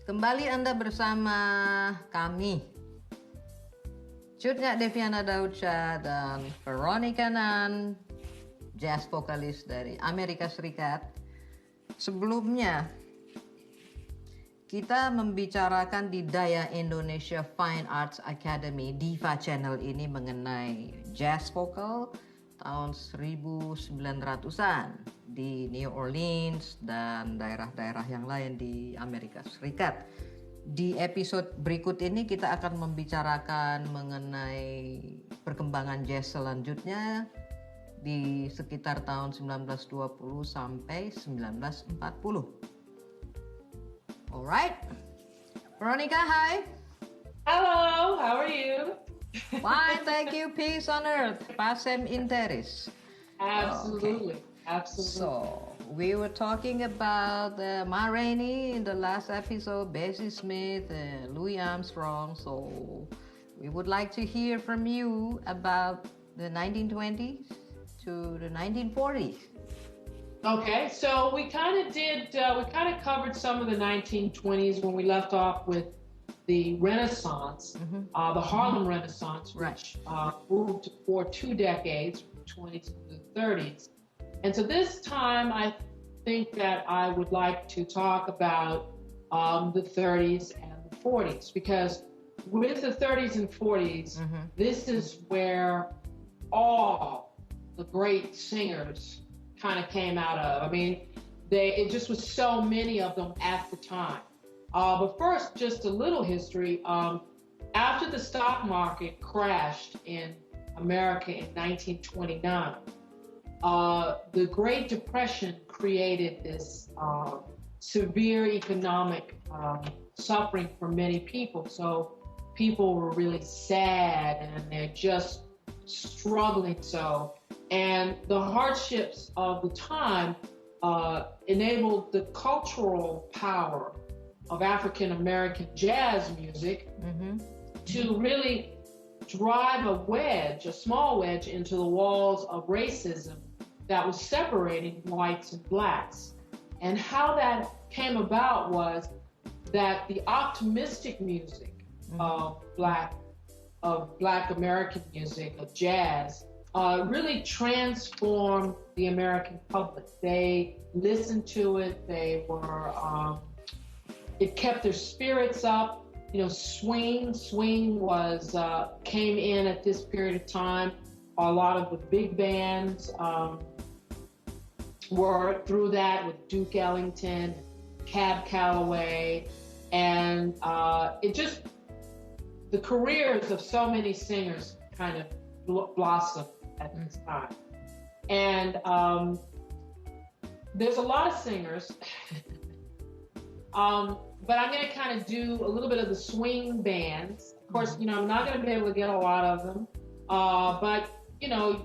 Kembali Anda bersama kami, Tjut, Nyak, Deviana, Daudsjah, dan Veronica Nunn, jazz vokalis dari Amerika Serikat. Sebelumnya, kita membicarakan di Daya Indonesia Fine Arts Academy, Diva Channel ini mengenai jazz vokal tahun 1900-an di New Orleans dan daerah-daerah yang lain di Amerika Serikat. Di episode berikut ini kita akan membicarakan mengenai perkembangan jazz selanjutnya di sekitar tahun 1920 sampai 1940. Alright, Veronica, hi. Hello, how are you? Fine, thank you. Peace on earth. Pacem in terris. Absolutely, Okay. absolutely. So, we were talking about Ma Rainey in the last episode, Bessie Smith, Louis Armstrong. So, we would like to hear from you about the 1920s to the 1940s. Okay, so we kind of covered some of the 1920s when we left off with the Renaissance, the Harlem Renaissance, which moved for 2 decades, from the 20s to the 30s. And so this time, I think that I would like to talk about the 30s and the 40s, because with the 30s and 40s, this is where all the great singers kind of came out of. I mean, it just was so many of them at the time. But first, just a little history. After the stock market crashed in America in 1929, the Great Depression created this severe economic suffering for many people. So people were really sad and they're just struggling so. And the hardships of the time enabled the cultural power of African American jazz music to really drive a small wedge into the walls of racism that was separating whites and blacks. And how that came about was that the optimistic music of black American music, of jazz, really transformed the American public. They listened to it. They were it kept their spirits up. You know, swing was came in at this period of time. A lot of the big bands were through that with Duke Ellington, Cab Calloway, and the careers of so many singers kind of blossomed at this time. And there's a lot of singers. But I'm going to kind of do a little bit of the swing bands. Of course, I'm not going to be able to get a lot of them. But,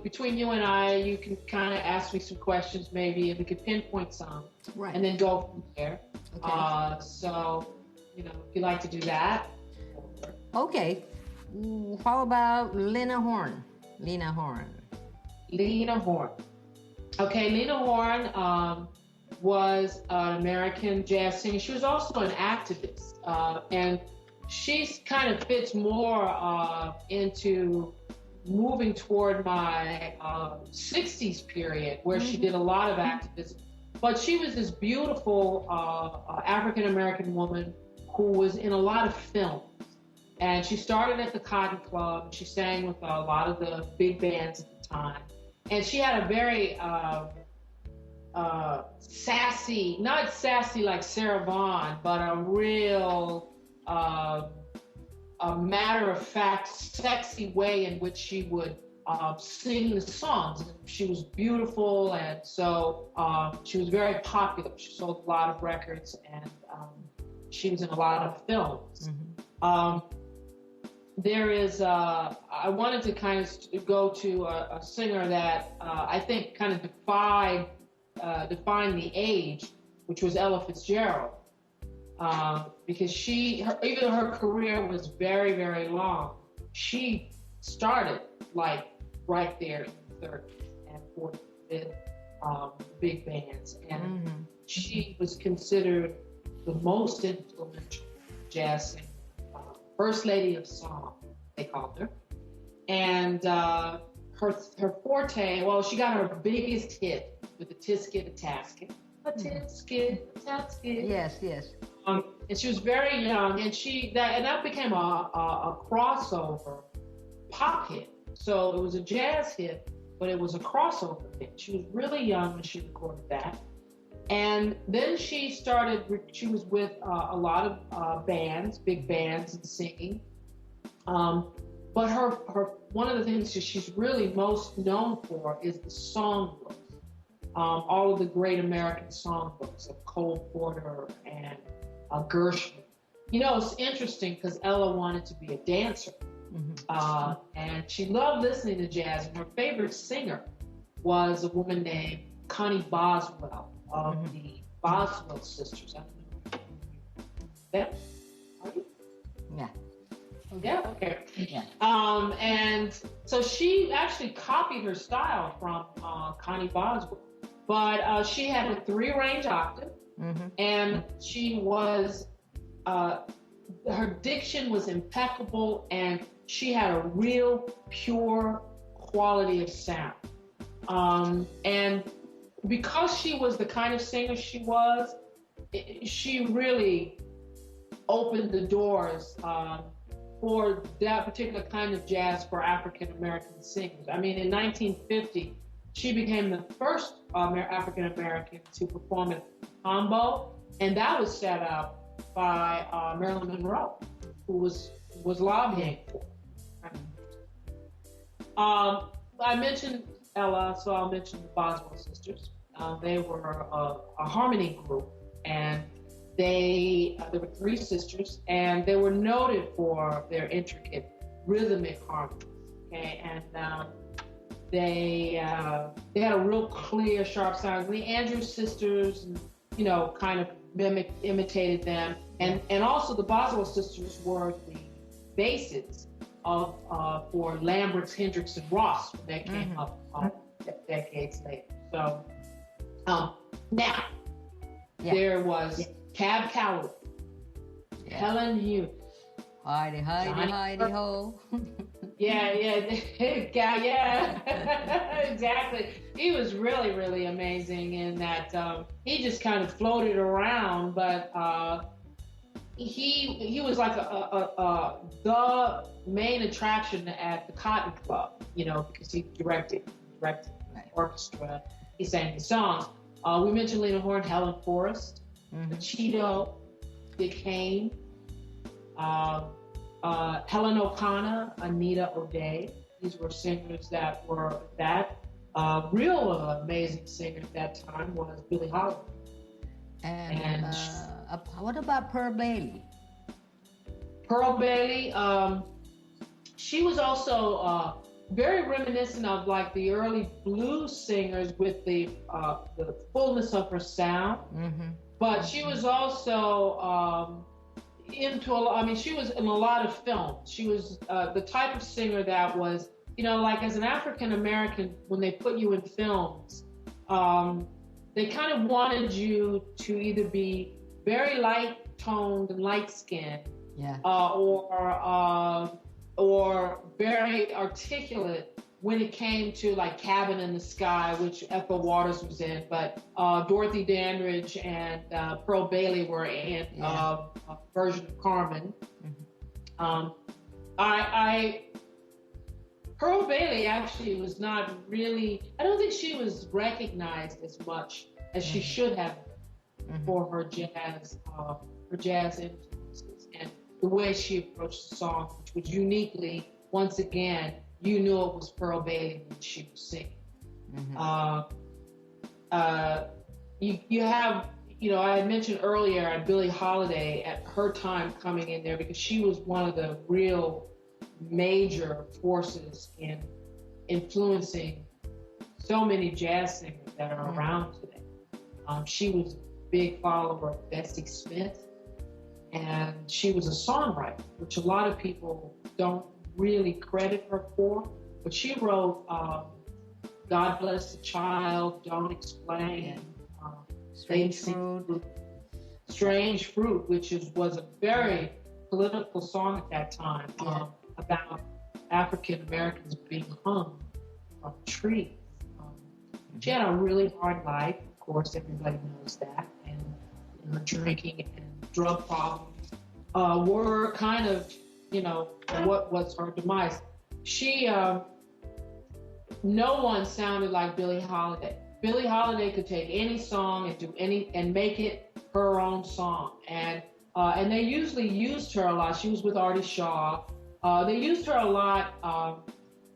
between you and I, you can kind of ask me some questions maybe, and we could pinpoint some. Right. And then go from there. Okay. So, if you'd like to do that. Okay. How about Lena Horne? Okay, Lena Horne was an American jazz singer. She was also an activist, and she kind of fits more into moving toward my 60s period, where she did a lot of activism. But she was this beautiful African American woman who was in a lot of films. And she started at the Cotton Club. She sang with a lot of the big bands at the time. And she had a very sassy, not sassy like Sarah Vaughan, but a real a matter-of-fact, sexy way in which she would sing the songs. She was beautiful, and so she was very popular. She sold a lot of records, and she was in a lot of films. There is, I wanted to kind of go to a singer that I think kind of defined the age, which was Ella Fitzgerald, because even though her career was very, very long, she started like right there in the 30s and 40s with big bands, and she was considered the most influential jazz singer, First Lady of Song, they called her. And her forte, well, she got her biggest hit with the Tisket, a Tasket. A Tisket, a Tasket. Yes, yes. And she was very young, and that became a crossover pop hit. So it was a jazz hit, but it was a crossover hit. She was really young when she recorded that. And then she was with a lot of bands, big bands, and singing. But her one of the things she's really most known for is the songbooks. All of the great American songbooks of Cole Porter and Gershwin. You know, it's interesting because Ella wanted to be a dancer. And she loved listening to jazz. And her favorite singer was a woman named Connie Boswell of the Boswell sisters. I don't know. Yeah? Are you? Yeah. Yeah, okay. Yeah. And so she actually copied her style from Connie Boswell. But she had a 3-range octave, and she was, her diction was impeccable, and she had a real pure quality of sound. And because she was the kind of singer she was, she really opened the doors for that particular kind of jazz for African American singers. I mean, in 1950, she became the first African American to perform at combo, and that was set up by Marilyn Monroe, who was lobbying for. I mentioned Ella, so I'll mention the Boswell sisters. They were a harmony group, and there were 3 sisters, and they were noted for their intricate rhythmic harmonies. Okay, and they had a real clear, sharp sound. The Andrews sisters, you know, kind of imitated them, and also the Boswell sisters were the bases of for Lambert's, Hendrix, and Ross when they came up decades later. So now there was Cab Calloway, Helen Hughes, Heidi ho. Yeah, exactly. He was really, really amazing in that he just kind of floated around, but he was like the main attraction at the Cotton Club, you know, because he directed the orchestra, he sang the songs. We mentioned Lena Horne, Helen Forrest, Cheeto, Dick Hayne, Helen O'Connor, Anita O'Day. These were singers that were that. Real amazing singer at that time was Billie Holiday. And what about Pearl Bailey? Pearl Bailey, she was also very reminiscent of like the early blues singers with the fullness of her sound. But she was also she was in a lot of films. She was the type of singer that was, you know, like as an African American, when they put you in films, they kind of wanted you to either be very light toned and light skinned, or very articulate when it came to like Cabin in the Sky, which Ethel Waters was in, but Dorothy Dandridge and Pearl Bailey were in a version of Carmen. Pearl Bailey actually was not really, I don't think she was recognized as much as she should have for her jazz influences and the way she approached the song, which was uniquely, once again, you knew it was Pearl Bailey when she was singing. You have, you know, I had mentioned earlier Billie Holiday at her time coming in there because she was one of the real major forces in influencing so many jazz singers that are around today. She was a big follower of Bessie Smith, and she was a songwriter, which a lot of people don't really credit her for, but she wrote God Bless the Child, Don't Explain, Strange Fruit, which was a very political song at that time about African Americans being hung from trees. She had a really hard life, of course, everybody knows that, and drinking and drug problems were kind of, what was her demise. She, no one sounded like Billie Holiday. Billie Holiday could take any song and make it her own song, and they usually used her a lot. She was with Artie Shaw. They used her a lot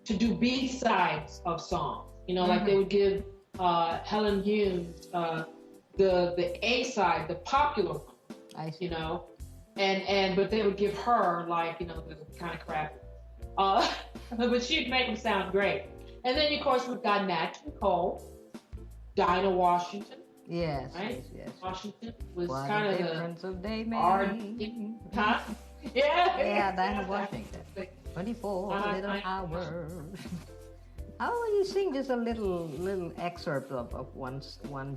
to do B-sides of songs. Like they would give Helen Hughes the A-side, the popular one. I see. But they would give her the kind of crap. But she'd make them sound great. And then of course we've got Nat King Cole, Dinah Washington. Yes, right? yes. Washington was What kind a of difference of day made. Huh? Yeah, Dinah Washington. 24 little hours. How will you sing just a little excerpt of one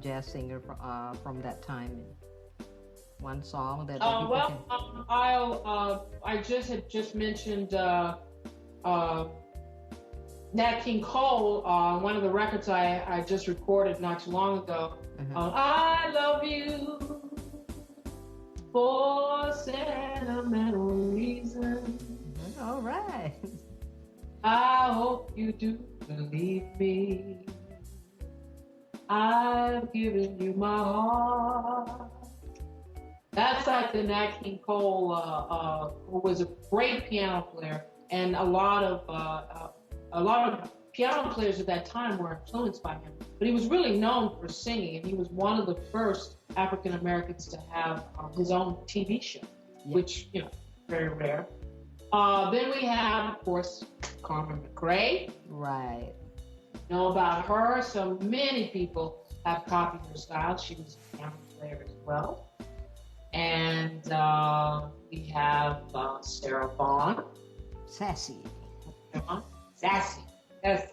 jazz singer from that time? One song that I just mentioned Nat King Cole, one of the records I just recorded not too long ago. I love you for sentimental reasons. All right. I hope you do believe me. I've given you my heart. That's like the Nat King Cole, who was a great piano player, and a lot of piano players at that time were influenced by him. But he was really known for singing, and he was one of the first African Americans to have his own TV show, which very rare. Then we have, of course, Carmen McRae. Right. Know about her. So many people have copied her style. She was a piano player as well. And we have Sarah Vaughan. Sassy. Sassy. Yes.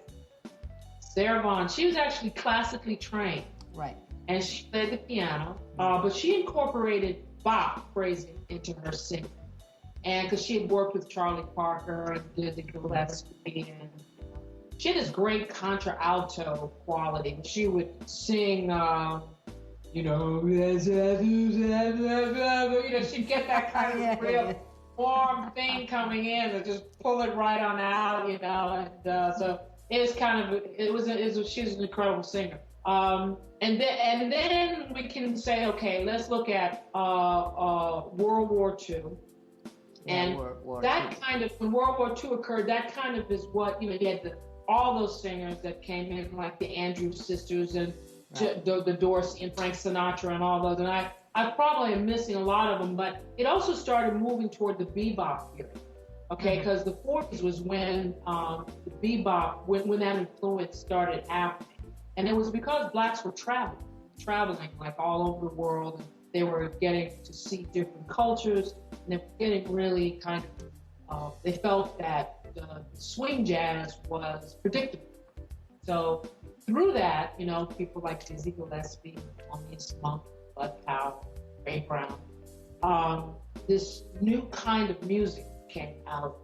Sarah Vaughan. She was actually classically trained. Right. And she played the piano, but she incorporated bop phrasing into her singing. And because she had worked with Charlie Parker and Dizzy Gillespie, and she had this great contralto quality. She would sing, she'd get that kind of real warm thing coming in and just pull it right on out, and so it was she was an incredible singer. And then we can say, okay, let's look at World War II. And when World War II occurred, that kind of is what, you had all those singers that came in, like the Andrews Sisters and the Dorsey and Frank Sinatra and all those. And I probably am missing a lot of them, but it also started moving toward the bebop period. Okay, because the 40s was when the bebop, when that influence started happening. And it was because blacks were traveling like all over the world. And they were getting to see different cultures, and they were getting really kind of, they felt that the swing jazz was predictable. So through that, people like Dizzy Gillespie, Thelonious Monk, Bud Powell, Ray Brown, this new kind of music came out,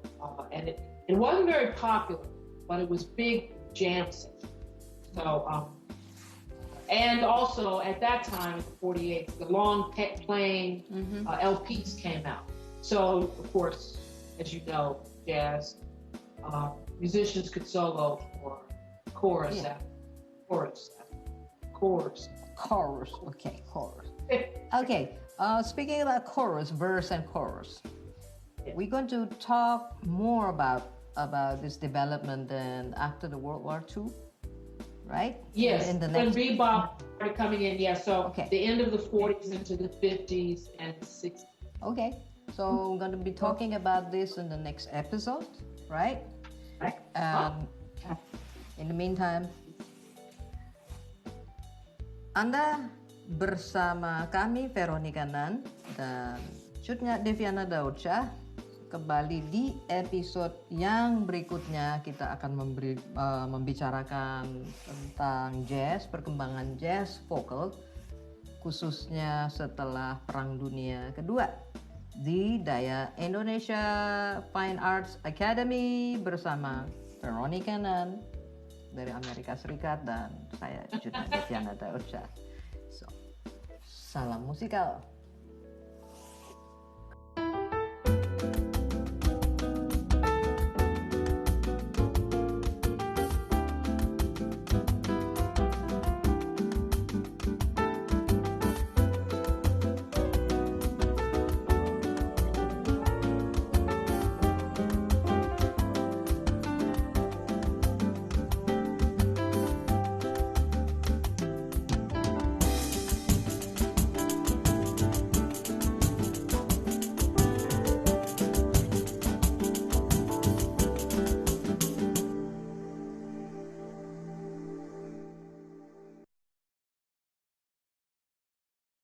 and it wasn't very popular, but it was big jam sessions. So, and also at that time, in the 48, the long playing LPs came out. So, of course, as you know, jazz musicians could solo for chorus after chorus after chorus. Okay, chorus. Okay, speaking about chorus, verse and chorus, we're going to talk more about this development and after the World War II. Right? Yes, when bebop started coming in, so the end of the 40s into the 50s and 60s. Okay, so we're going to be talking about this in the next episode, right? In the meantime, Anda bersama kami, Veronica Nunn dan Tjut Deviana Daudsjah, kembali di episode yang berikutnya. Kita akan membicarakan tentang jazz, perkembangan jazz vokal, khususnya setelah Perang Dunia Kedua. di Daya Indonesia Fine Arts Academy bersama Veronica Nunn dari Amerika Serikat dan saya Tjut Deviana Daudsjah. So, salam musikal.